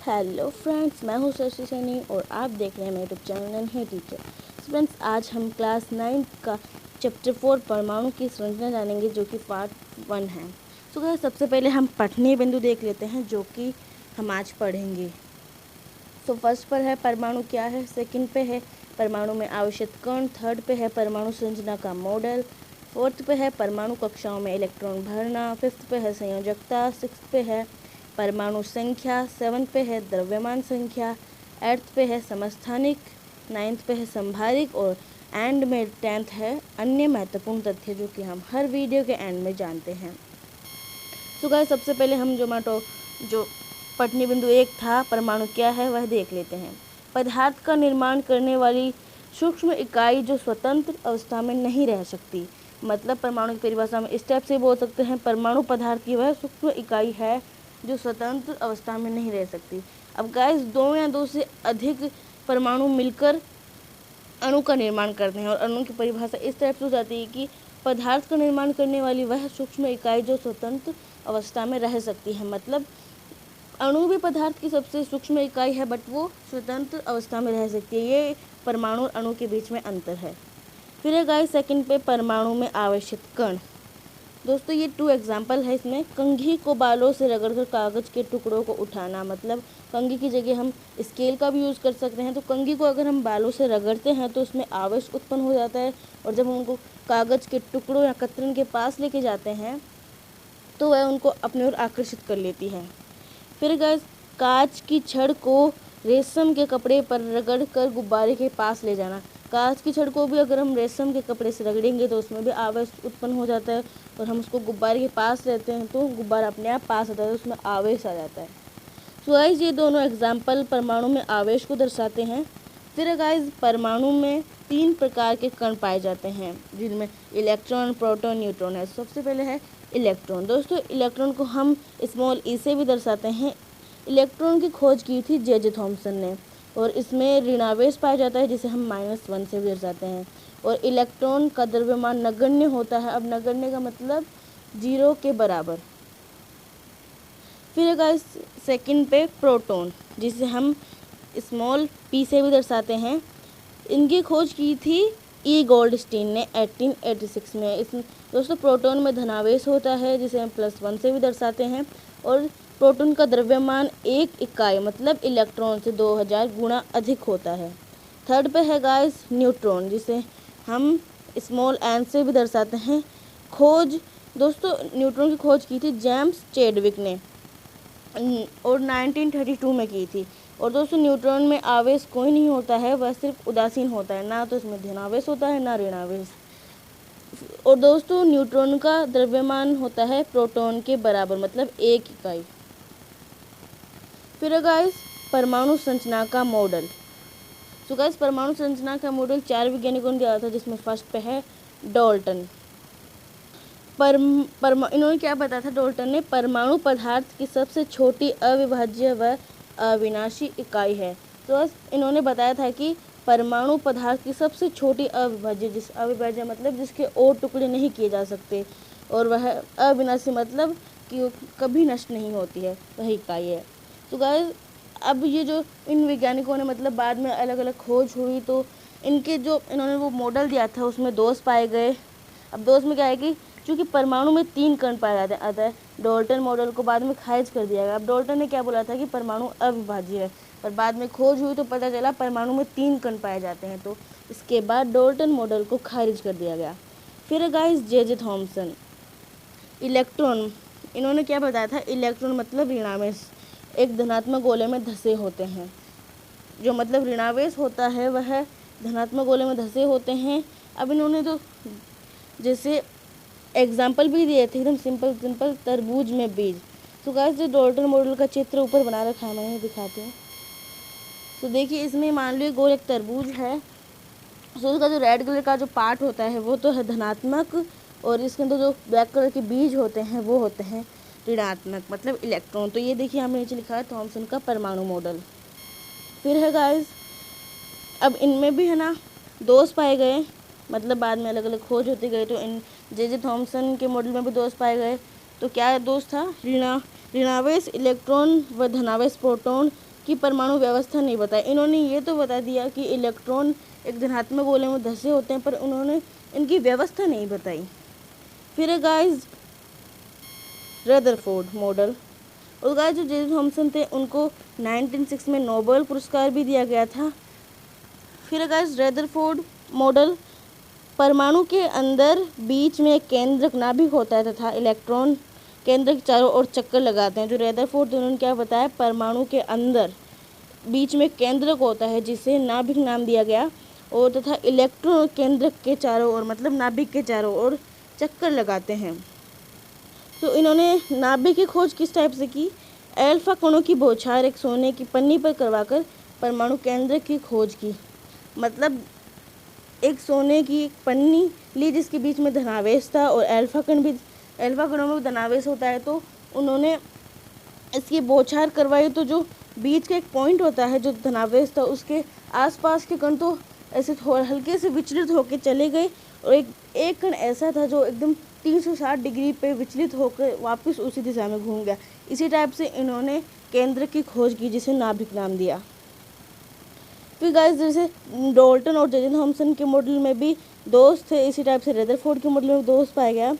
Hello friends, मैं हूँ शशि सैनी और आप देख रहे हैं मेरे यूट्यूब चैनल एंड है टीचर। फ्रेंड्स, आज हम क्लास 9 का चैप्टर 4 परमाणु की संरचना जानेंगे, जो कि पार्ट 1 है। तो गाइस, सबसे पहले हम पठनीय बिंदु देख लेते हैं, जो कि हम आज पढ़ेंगे। तो फर्स्ट पर है परमाणु क्या है, सेकंड पे है परमाणु में आवश्यक कण, थर्ड पे है परमाणु संरचना का मॉडल, फोर्थ पे है परमाणु कक्षाओं में इलेक्ट्रॉन भरना, फिफ्थ पे है संयोजकता, सिक्स्थ पे है परमाणु संख्या, सेवन्थ पे है द्रव्यमान संख्या, एट्थ पे है समस्थानिक, नाइन्थ पे है संभारिक और एंड में 10th है अन्य महत्वपूर्ण तथ्य, जो कि हम हर वीडियो के एंड में जानते हैं। तो गाइस, सबसे पहले हम जो पठनीय बिंदु 1 था परमाणु क्या है वह देख लेते हैं। पदार्थ का निर्माण करने वाली सूक्ष्म इकाई जो स्वतंत्र अवस्था में नहीं रह सकती। मतलब परमाणु की परिभाषा में इस टाइप से बोल सकते हैं, परमाणु पदार्थ की वह सूक्ष्म इकाई है जो स्वतंत्र अवस्था में नहीं रह सकती। अब गाइस, दो या दो से अधिक परमाणु मिलकर अणु का निर्माण करते हैं और अणु की परिभाषा इस टाइप से हो जाती है कि पदार्थ का निर्माण करने वाली वह सूक्ष्म इकाई जो स्वतंत्र अवस्था में रह सकती है। मतलब अणु भी पदार्थ की सबसे सूक्ष्म इकाई है, बट वो स्वतंत्र अवस्था में रह सकती है। ये परमाणु और अणु के बीच में अंतर है। फिर है गाइस सेकंड पे परमाणु में आवश्यक कण। दोस्तों, ये 2 एग्जाम्पल है इसमें। कंघी को बालों से रगड़कर कागज के टुकड़ों को उठाना, मतलब कंघी की जगह हम स्केल का भी यूज़ कर सकते हैं। तो कंघी को अगर हम बालों से रगड़ते हैं तो उसमें आवेश उत्पन्न हो जाता है, और जब हम उनको कागज के टुकड़ों या कतरन के पास लेके जाते हैं तो वह उनको अपनी ओर आकर्षित कर लेती है। फिर गाइस, कांच की छड़ को रेशम के कपड़े पर रगड़ कर गुब्बारे के पास ले जाना। कांच की छड़ को भी अगर हम रेशम के कपड़े से रगड़ेंगे तो उसमें भी आवेश उत्पन्न हो जाता है, और हम उसको गुब्बारे के पास लेते हैं तो गुब्बारा अपने आप पास आता है, उसमें आवेश आ जाता है। तो गाइस, ये दोनों एग्जाम्पल परमाणु में आवेश को दर्शाते हैं। फिर गाइस, परमाणु में 3 प्रकार के कण पाए जाते हैं, जिनमें इलेक्ट्रॉन, प्रोटॉन, न्यूट्रॉन है। सबसे पहले है इलेक्ट्रॉन। दोस्तों, इलेक्ट्रॉन को हम स्मॉल ई से भी दर्शाते हैं। इलेक्ट्रॉन की खोज की थी जे थॉमसन ने, और इसमें ऋणावेश पाया जाता है, जिसे हम -1 से भी दर्शाते हैं। और इलेक्ट्रॉन का द्रव्यमान नगण्य होता है। अब नगण्य का मतलब 0 के बराबर। फिर गाइस सेकंड पे प्रोटॉन, जिसे हम स्मॉल पी से भी दर्शाते हैं। इनकी खोज की थी ई गोल्डस्टीन ने 1886 में। इस दोस्तों, प्रोटॉन में धनावेश होता है, जिसे हम +1 से भी दर्शाते हैं, और प्रोटॉन का द्रव्यमान 1 इकाई मतलब इलेक्ट्रॉन से 2000 गुना अधिक होता है। थर्ड पे है गाइस न्यूट्रॉन, जिसे हम स्मॉल एन से भी दर्शाते हैं। खोज दोस्तों, न्यूट्रॉन की खोज की थी जेम्स चैडविक ने और 1932 में की थी। और दोस्तों, न्यूट्रॉन में आवेश कोई नहीं होता है, वह सिर्फ उदासीन होता है, ना तो इसमें धनावेश होता है ना ऋणावेश। और दोस्तों, न्यूट्रॉन का द्रव्यमान होता है प्रोटॉन के बराबर, मतलब 1 इकाई। फिर गाइस परमाणु संरचना का मॉडल। तो गाइस, परमाणु संरचना का मॉडल 4 वैज्ञानिकों ने दिया था, जिसमें फर्स्ट पे है डाल्टन। इन्होंने क्या बताया था डाल्टन ने? परमाणु पदार्थ की सबसे छोटी अविभाज्य व अविनाशी इकाई है। तो इन्होंने बताया था कि परमाणु पदार्थ की सबसे छोटी अविभाज्य मतलब जिसके और टुकड़े नहीं किए जा सकते, और वह अविनाशी मतलब कि कभी नष्ट नहीं होती है, वही इकाई है। तो गाइस, अब ये जो इन वैज्ञानिकों ने मतलब बाद में अलग अलग खोज हुई, तो इनके जो इन्होंने वो मॉडल दिया था उसमें दोष पाए गए। अब दोष में क्या है कि चूँकि परमाणु में 3 कण पाया जाता है, डाल्टन मॉडल को बाद में खारिज कर दिया गया। अब डाल्टन ने क्या बोला था कि परमाणु अविभाज्य है, पर बाद में खोज हुई तो पता चला परमाणु में 3 कण पाए जाते हैं, तो इसके बाद डाल्टन मॉडल को खारिज कर दिया गया। फिर गाइस जे थॉमसन, इलेक्ट्रॉन। इन्होंने क्या बताया था? इलेक्ट्रॉन मतलब ऋणावेश एक धनात्मक गोले में धंसे होते हैं। जो मतलब ऋणावेश होता है वह धनात्मक गोले में धंसे होते हैं। अब इन्होंने तो जैसे एग्जाम्पल भी दिए थे, एकदम सिंपल तरबूज में बीज। तो गाइस, जो डाल्टन मॉडल का चित्र ऊपर बना रखा है, मैंने दिखाते हैं। तो देखिए, इसमें मान लो गोल एक तरबूज है, तो उसका जो रेड कलर का जो पार्ट होता है वो तो है धनात्मक, और इसके अंदर जो ब्लैक कलर के बीज होते हैं वो होते हैं ऋणात्मक मतलब इलेक्ट्रॉन। तो ये देखिए, हमने नीचे लिखा है थॉमसन का परमाणु मॉडल। फिर है गाइस, अब इनमें भी है ना दोष पाए गए, मतलब बाद में अलग अलग खोज होती गई, तो इन जे थॉमसन के मॉडल में भी दोष पाए गए। तो क्या दोष था? ऋणावेश इलेक्ट्रॉन व धनावेश प्रोटॉन कि परमाणु व्यवस्था नहीं बताई। इन्होंने ये तो बता दिया कि इलेक्ट्रॉन एक धनात्मक गोले में धंसे होते हैं, पर उन्होंने इनकी व्यवस्था नहीं बताई। फिर है गाइस रदरफोर्ड मॉडल। और गाइस जो जे थॉमसन थे उनको 1906 में नोबेल पुरस्कार भी दिया गया था। फिर है गाइस रदरफोर्ड मॉडल। परमाणु के अंदर बीच में केंद्रक नाभिक होता है तथा इलेक्ट्रॉन केंद्र के चारों ओर चक्कर लगाते हैं। जो रदरफोर्ड उन्होंने क्या बताया, परमाणु के अंदर बीच में केंद्रक होता है जिसे नाभिक नाम दिया गया, और तथा इलेक्ट्रॉन केंद्रक के चारों ओर मतलब नाभिक के चारों ओर चक्कर लगाते हैं। तो इन्होंने नाभिक की खोज किस टाइप से की, अल्फा कणों की बौछार एक सोने की पन्नी पर करवाकर परमाणु केंद्र की खोज की। मतलब एक सोने की एक पन्नी ली जिसके बीच में धनावेश था और अल्फा कणों में धनावेश होता है, तो उन्होंने इसकी बौछार करवाई। तो जो बीच का एक पॉइंट होता है जो धनावेश था, उसके आसपास के कण तो ऐसे हल्के से विचलित होकर चले गए, और एक कण ऐसा था जो एकदम 360 डिग्री पे विचलित होकर वापस उसी दिशा में घूम गया। इसी टाइप से इन्होंने केंद्र की खोज की जिसे नाभिक नाम दिया। फिर गाइस जैसे डाल्टन और जे थॉमसन के मॉडल में भी दोस्त थे, इसी टाइप से रदरफोर्ड के मॉडल में दोस्त पाया गया।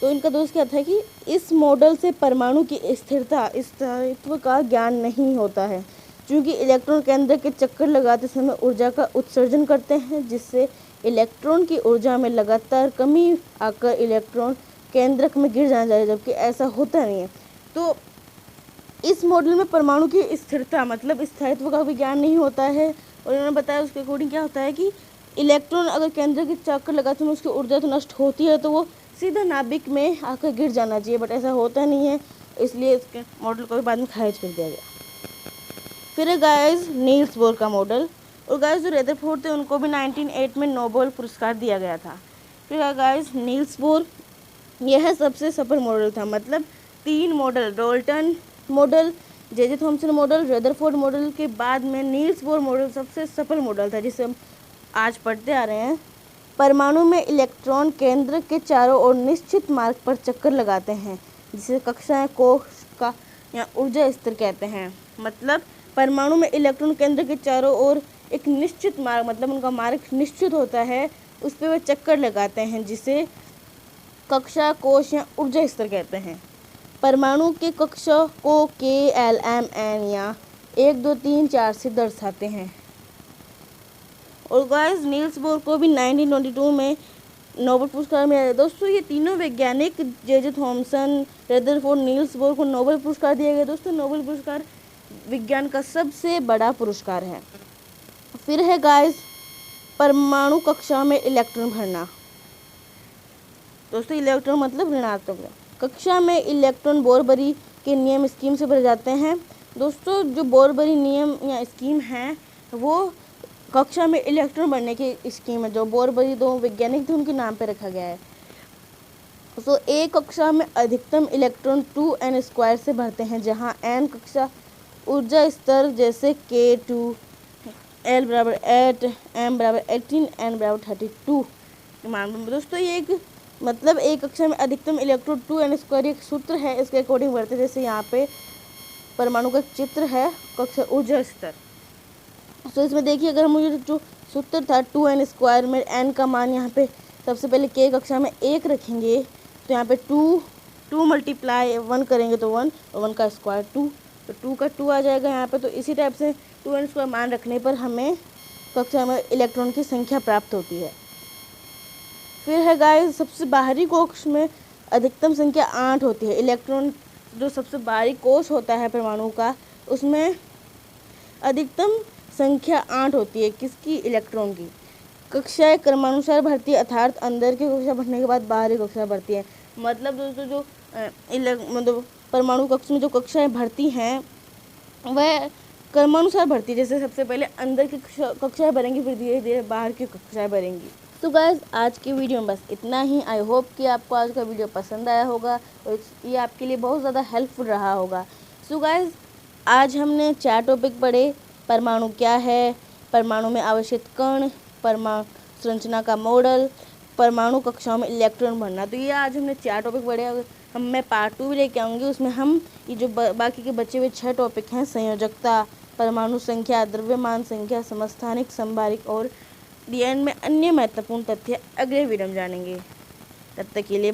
तो इनका दोस्त क्या था कि इस मॉडल से परमाणु की स्थिरता स्थायित्व का ज्ञान नहीं होता है, क्योंकि इलेक्ट्रॉन केंद्र के चक्कर लगाते समय ऊर्जा का उत्सर्जन करते हैं, जिससे इलेक्ट्रॉन की ऊर्जा में लगातार कमी आकर इलेक्ट्रॉन केंद्रक में गिर जाना चाहिए, जबकि ऐसा होता नहीं है। तो इस मॉडल में परमाणु की स्थिरता मतलब स्थायित्व का भी ज्ञान नहीं होता है। और उन्होंने बताया उसके अकॉर्डिंग क्या होता है कि इलेक्ट्रॉन अगर केंद्र के चक्कर लगाते हैं उसकी ऊर्जा तो नष्ट होती है, तो वो सीधा नाभिक में आकर गिर जाना चाहिए, बट ऐसा होता नहीं है, इसलिए इसके मॉडल को भी बाद में खारिज कर दिया गया। फिर है गाइस नील्स बोर का मॉडल। और गाइस जो रदरफोर्ड थे उनको भी 1908 में नोबेल पुरस्कार दिया गया था। फिर है गाइस नील्स बोर, यह सबसे सफल मॉडल था। मतलब 3 model, Dalton model, J Thomson model, Rutherford model के बाद में नील्स बोर मॉडल सबसे सफल मॉडल था, जिसे हम आज पढ़ते आ रहे हैं। परमाणु में इलेक्ट्रॉन केंद्र के चारों ओर निश्चित मार्ग पर चक्कर लगाते हैं, जिसे कक्षाएं कोश का या ऊर्जा स्तर कहते हैं। मतलब परमाणु में इलेक्ट्रॉन केंद्र के चारों ओर एक निश्चित मार्ग, मतलब उनका मार्ग निश्चित होता है, उस पर वे चक्कर लगाते हैं, जिसे कक्षा कोश या ऊर्जा स्तर कहते हैं। परमाणु के कक्षा को KLMN या 1 2 3 4 से दर्शाते हैं। और गाइस नील्स बोर को भी 1922 में नोबेल पुरस्कार मिला। दोस्तों ये तीनों वैज्ञानिक J Thomson, Rutherford, Niels Bohr को नोबेल पुरस्कार दिया गया। दोस्तों नोबेल पुरस्कार विज्ञान का सबसे बड़ा पुरस्कार है। फिर है गाइस परमाणु कक्षा में इलेक्ट्रॉन भरना। दोस्तों इलेक्ट्रॉन मतलब ऋणात्मक। कक्षा में इलेक्ट्रॉन बोरबरी के नियम स्कीम से भरे जाते हैं। दोस्तों जो बोरबरी नियम या स्कीम है वो कक्षा में इलेक्ट्रॉन भरने की स्कीम है। जो बोरबरी 2 वैज्ञानिक थे उनके नाम पे रखा गया है। तो एक कक्षा में अधिकतम इलेक्ट्रॉन 2n² से भरते हैं, जहां n कक्षा ऊर्जा स्तर जैसे K2, L बराबर 8, M बराबर 18, N बराबर 32 मान। दोस्तों ये एक मतलब एक कक्षा में अधिकतम इलेक्ट्रॉन 2n² एक सूत्र है, इसके अकॉर्डिंग बढ़ते। जैसे यहाँ पे परमाणु का चित्र है कक्षा ऊर्जा स्तर। तो इसमें देखिए अगर मुझे जो सूत्र था 2n² में n का मान यहाँ पे सबसे पहले k कक्षा में 1 रखेंगे, तो यहाँ पे 2 मल्टीप्लाई 1 करेंगे तो 1 और 1 का स्क्वायर 2, तो 2 का 2 आ जाएगा यहाँ पे। तो इसी टाइप से 2n² मान रखने पर हमें कक्षा में इलेक्ट्रॉन की संख्या प्राप्त होती है। फिर है गाइस सबसे बाहरी कोश में अधिकतम संख्या 8 होती है। इलेक्ट्रॉन जो सबसे बाहरी कोश होता है परमाणु का, उसमें अधिकतम संख्या 8 होती है। किसकी? इलेक्ट्रॉन की। कक्षाएं क्रमानुसार भरती है, अर्थात अंदर की कक्षा भरने के बाद बाहरी कक्षा भरती है। मतलब दोस्तों जो मतलब परमाणु कक्ष में जो कक्षाएं भरती हैं वह क्रमानुसार भरती है। जैसे सबसे पहले अंदर की कक्षाएं भरेंगी, फिर धीरे धीरे बाहर की कक्षाएं भरेंगी। तो गाइस आज की वीडियो में बस इतना ही। आई होप कि आपको आज का वीडियो पसंद आया होगा और ये आपके लिए बहुत ज़्यादा हेल्पफुल रहा होगा। सो गाइस आज हमने 4 टॉपिक पढ़े। परमाणु क्या है, परमाणु में आवश्यक कण, परमाणु संरचना का मॉडल, परमाणु कक्षाओं में इलेक्ट्रॉन भरना। तो ये आज हमने 4 टॉपिक पढ़े। मैं पार्ट 2 भी लेके आऊँगी, उसमें हम ये जो बाकी के बचे हुए 6 टॉपिक हैं, संयोजकता, परमाणु संख्या, द्रव्यमान संख्या, समस्थानिक, संभारिक और डीएनए में अन्य महत्वपूर्ण तथ्य अगले वीडियो में जानेंगे। तब तक के लिए